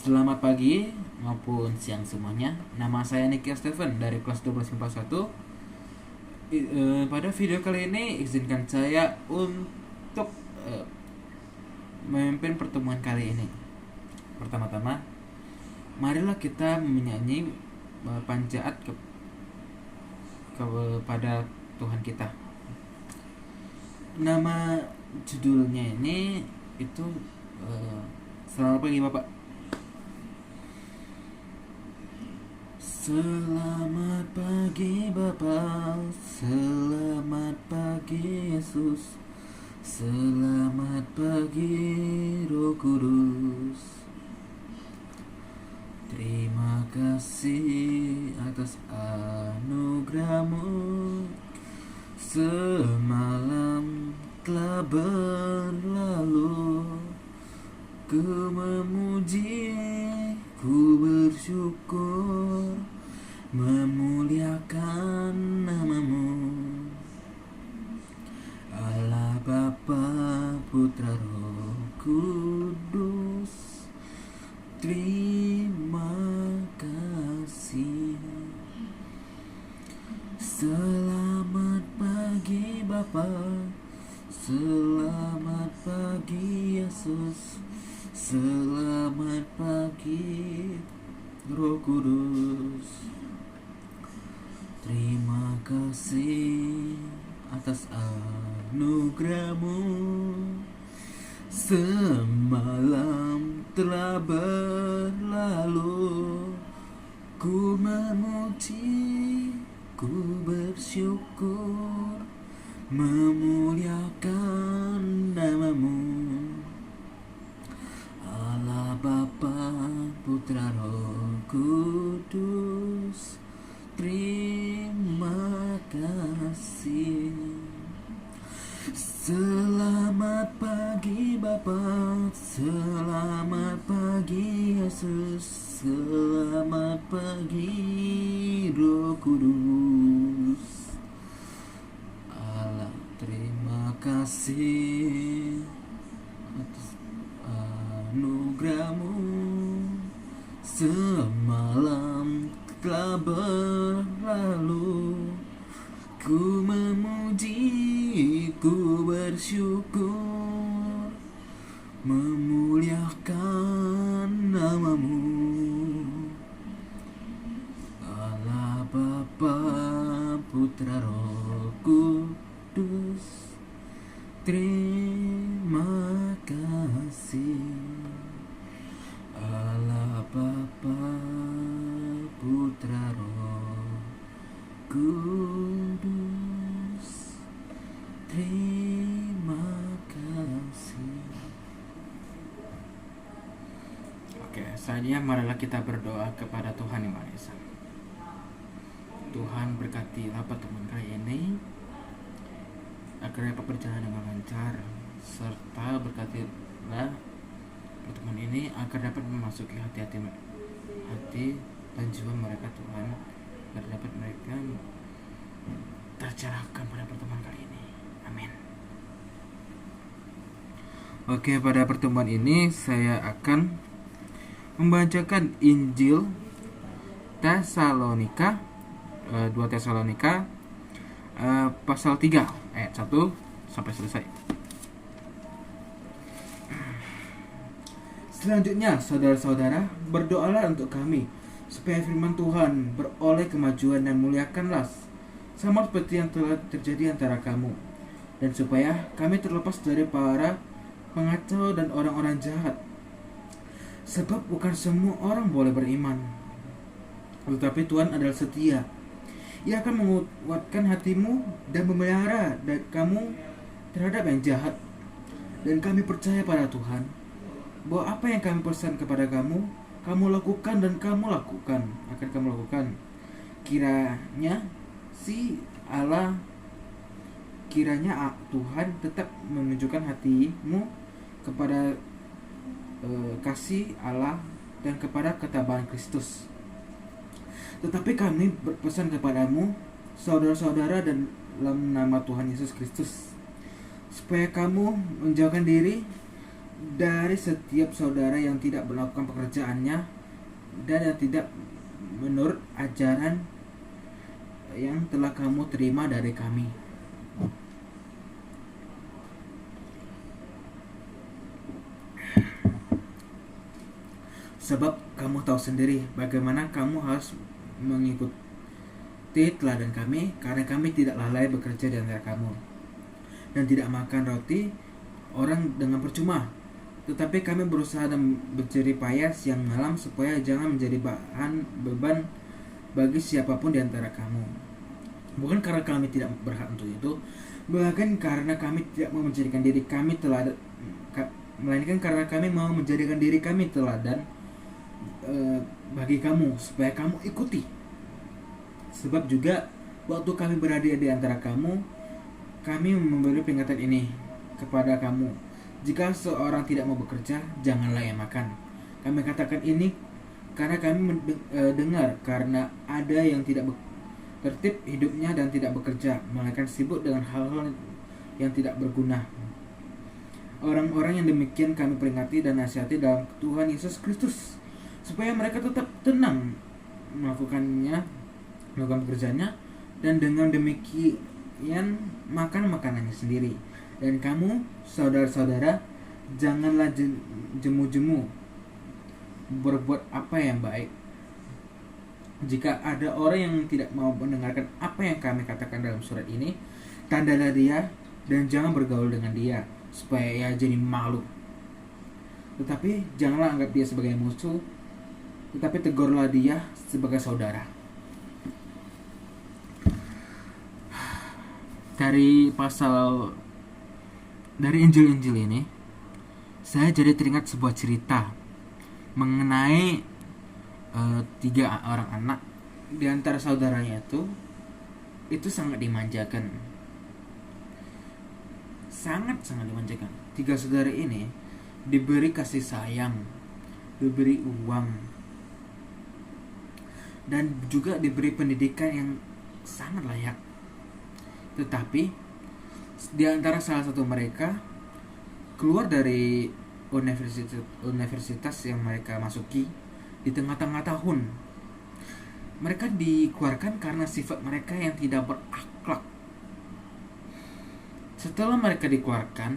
Selamat pagi maupun siang semuanya. Nama saya Nicky Steven dari kelas 12 IPA 1. Pada video kali ini izinkan saya untuk memimpin pertemuan kali ini. Pertama-tama, marilah kita menyanyi panjat kepada Tuhan kita. Nama judulnya ini itu Selamat pagi Bapak. Selamat pagi Bapa, selamat pagi Yesus, selamat pagi Roh Kudus. Terima kasih atas anugerah-Mu. Semalam telah berlalu, ku memuji, ku bersyukur, memuliakan nama-Mu. Allah Bapa, Putra, Roh Kudus, terima kasih. Selamat pagi Bapa, selamat pagi Yesus, selamat pagi Roh Kudus. Terima kasih atas anugerah-Mu. Semalam telah berlalu, ku memuji, ku bersyukur, memuliakan nama-Mu. Allah Bapa, Putra, Roh Kudus, terima kasih. Selamat pagi Bapa, selamat pagi Yesus, selamat pagi Roh Kudus. Allah, terima kasih atas anugerah-Mu. Semalam telah berlalu, ku memuji, ku bersyukur, memuliakan nama-Mu. Allah Bapa, Putra, Roh Kudus, terima kasih. Allah Bapa, Putra, Roh Kudus, terima kasih. Oke, selanjutnya marilah kita berdoa kepada Tuhan Yang Maha Esa. Tuhan, berkatilah pertemuan kali ini agar dapat berjalan dengan lancar, serta berkatilah pertemuan ini agar dapat memasuki hati dan jiwa mereka, Tuhan, agar dapat mereka tercerahkan pada pertemuan kali ini. Amin. Oke, pada pertemuan ini saya akan membacakan Injil Tesalonika, 2 Tesalonika pasal 3 ayat 1 sampai selesai. Selanjutnya, saudara-saudara, berdoalah untuk kami supaya firman Tuhan beroleh kemajuan dan muliakanlah sama seperti yang telah terjadi antara kamu, dan supaya kami terlepas dari para pengacau dan orang-orang jahat. Sebab bukan semua orang boleh beriman, tetapi Tuhan adalah setia. Ia akan menguatkan hatimu dan memelihara kamu terhadap yang jahat. Dan kami percaya pada Tuhan bahwa apa yang kami pesan kepada kamu, kamu lakukan dan akan kamu lakukan. Kiranya Tuhan tetap menunjukkan hatimu kepada kasih Allah dan kepada ketabahan Kristus. Tetapi kami berpesan kepadamu, saudara-saudara, dan dalam nama Tuhan Yesus Kristus, supaya kamu menjauhkan diri dari setiap saudara yang tidak melakukan pekerjaannya dan yang tidak menurut ajaran yang telah kamu terima dari kami. Sebab kamu tahu sendiri bagaimana kamu harus mengikuti teladan kami, karena kami tidak lalai bekerja di antara kamu dan tidak makan roti orang dengan percuma. Tetapi kami berusaha dan berjerih payah siang malam supaya jangan menjadi bahan beban bagi siapapun di antara kamu. Bukan karena kami tidak berhak untuk itu, bahkan karena kami tidak mau menjadikan diri kami teladan, melainkan karena kami mau menjadikan diri kami teladan bagi kamu supaya kamu ikuti. Sebab juga waktu kami berada di antara kamu, kami memberi peringatan ini kepada kamu: jika seorang tidak mau bekerja, janganlah ia makan. Kami katakan ini karena kami dengar karena ada yang tidak tertib hidupnya dan tidak bekerja, melainkan sibuk dengan hal-hal yang tidak berguna. Orang-orang yang demikian kami peringati dan nasihati dalam Tuhan Yesus Kristus, supaya mereka tetap tenang melakukan pekerjaannya, dan dengan demikian makan makanannya sendiri. Dan kamu, saudara-saudara, janganlah jemu-jemu berbuat apa yang baik. Jika ada orang yang tidak mau mendengarkan apa yang kami katakan dalam surat ini, tandalah dia dan jangan bergaul dengan dia, supaya ia jadi malu. Tetapi janganlah anggap dia sebagai musuh, tetapi tegurlah dia sebagai saudara. Dari Injil-Injil ini, saya jadi teringat sebuah cerita mengenai 3 orang anak di antara saudaranya itu sangat dimanjakan. Sangat-sangat dimanjakan. 3 saudara ini diberi kasih sayang, diberi uang, dan juga diberi pendidikan yang sangat layak. Tetapi di antara salah satu mereka keluar dari universitas yang mereka masuki di tengah-tengah tahun. Mereka dikeluarkan karena sifat mereka yang tidak berakhlak. Setelah mereka dikeluarkan,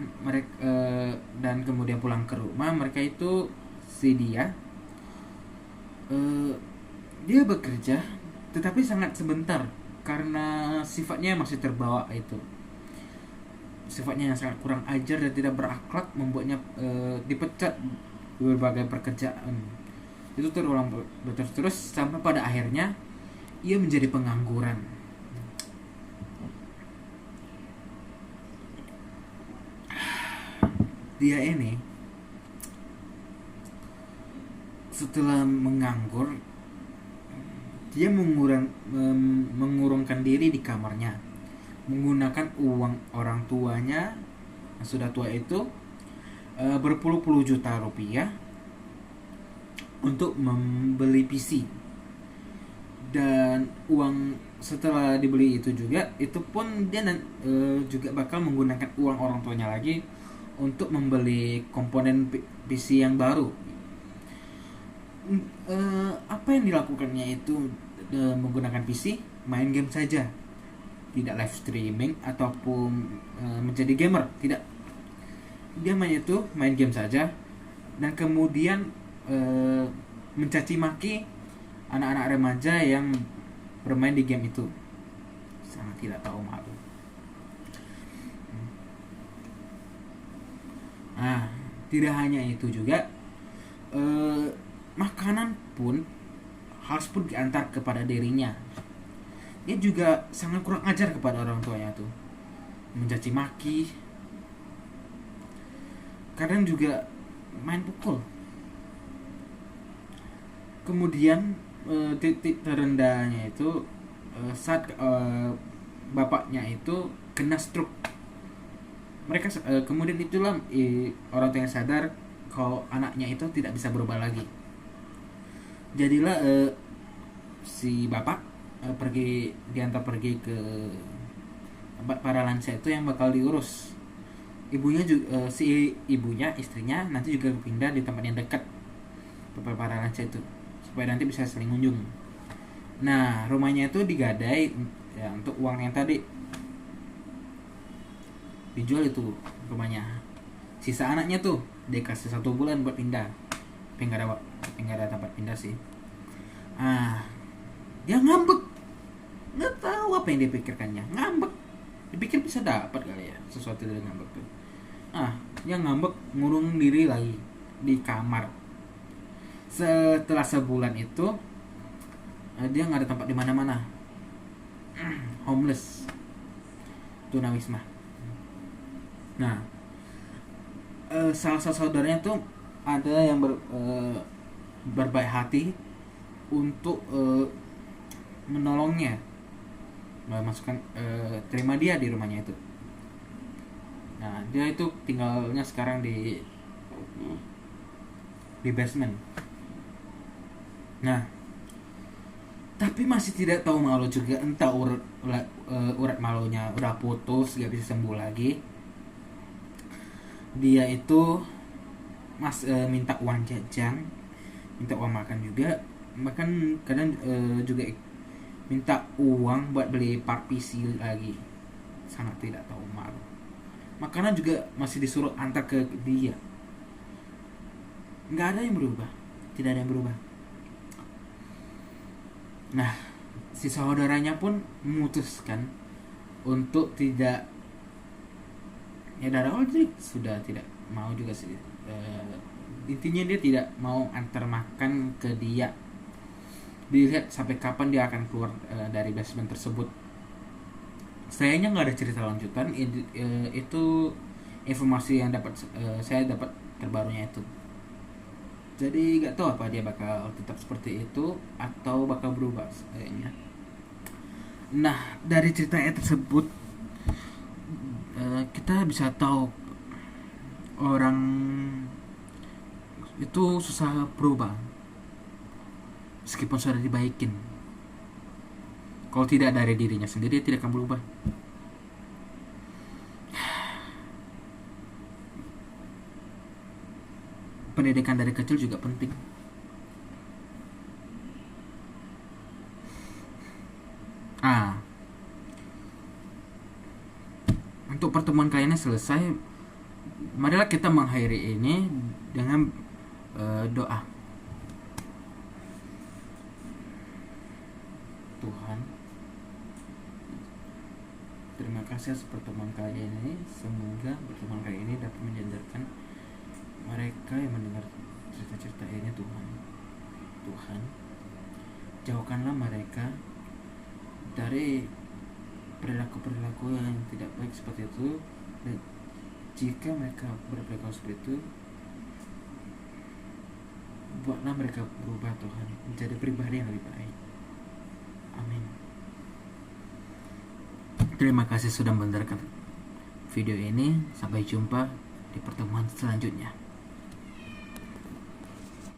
dan kemudian pulang ke rumah, mereka itu dia bekerja, tetapi sangat sebentar karena sifatnya masih terbawa itu. Sifatnya yang sangat kurang ajar dan tidak berakhlak membuatnya dipecat di berbagai pekerjaan. Itu terulang terus sampai pada akhirnya ia menjadi pengangguran. Dia ini setelah menganggur, dia mengurungkan diri di kamarnya, menggunakan uang orang tuanya yang sudah tua itu, berpuluh-puluh juta rupiah untuk membeli PC. Dan uang setelah dibeli itu pun dia juga bakal menggunakan uang orang tuanya lagi untuk membeli komponen PC yang baru. Apa yang dilakukannya itu menggunakan PC, main game saja, tidak live streaming ataupun menjadi gamer, tidak. Dia main game saja, dan kemudian mencaci maki anak-anak remaja yang bermain di game itu. Sangat tidak tahu malu. Tidak hanya itu juga, makanan pun harus diantar kepada dirinya. Dia juga sangat kurang ajar kepada orang tuanya tuh, mencaci maki, kadang juga main pukul. Kemudian titik terendahnya itu saat bapaknya itu kena stroke. Mereka kemudian itulah orang tua yang sadar kalau anaknya itu tidak bisa berubah lagi. Jadilah si bapak diantar pergi ke tempat para lansia itu yang bakal diurus ibunya juga, si ibunya istrinya nanti juga pindah di tempat yang dekat tempat para lansia itu supaya nanti bisa saling kunjung. Nah rumahnya itu digadai ya untuk uang yang tadi dijual itu rumahnya. Sisa anaknya tuh dikasih 1 bulan buat pindah, tapi nggak ada tempat pindah sih. Ah, dia ngambek, nggak tahu apa yang dipikirkannya, ngambek, dipikir bisa dapat kali ya sesuatu dari ngambek tuh. Dia ngambek ngurung diri lagi di kamar. Setelah sebulan itu dia nggak ada tempat di mana-mana, homeless, tunawisma. Nah salah satu saudaranya tuh ada yang berbaik hati untuk menolongnya, masukkan terima dia di rumahnya itu. Nah dia itu tinggalnya sekarang di basement. Nah tapi masih tidak tahu malu juga, entah urat malunya udah putus gak bisa sembuh lagi. Dia itu minta uang jajan, minta uang makan juga, makan kadang juga minta uang buat beli partisi lagi. Sangat tidak tahu malu. Makanan juga masih disuruh antar ke dia. Nggak ada yang berubah, tidak ada yang berubah. Nah si saudaranya pun memutuskan untuk tidak, ya dari awal sih sudah tidak mau juga sih. Intinya dia tidak mau antar makan ke dia. Dilihat sampai kapan dia akan keluar dari basement tersebut. Sayangnya nggak ada cerita lanjutan. Itu informasi yang saya dapat terbarunya itu. Jadi nggak tahu apa dia bakal tetap seperti itu atau bakal berubah kayaknya. Nah dari ceritanya tersebut kita bisa tahu orang itu susah berubah meskipun sudah dibaikin. Kalau tidak dari dirinya sendiri, dia tidak akan berubah. Pendidikan dari kecil juga penting. Untuk pertemuan kali ini selesai. Marilah kita mengakhiri ini dengan doa. Tuhan, terima kasih atas pertemuan kali ini. Semoga pertemuan kali ini dapat menyadarkan mereka yang mendengar cerita-cerita ini. Tuhan, jauhkanlah mereka dari perilaku-perilaku yang tidak baik seperti itu. Dan jika mereka berperilaku seperti itu, buatlah mereka berubah Tuhan, menjadi pribadi yang lebih baik. Amin. Terima kasih sudah mendengarkan video ini. Sampai jumpa di pertemuan selanjutnya.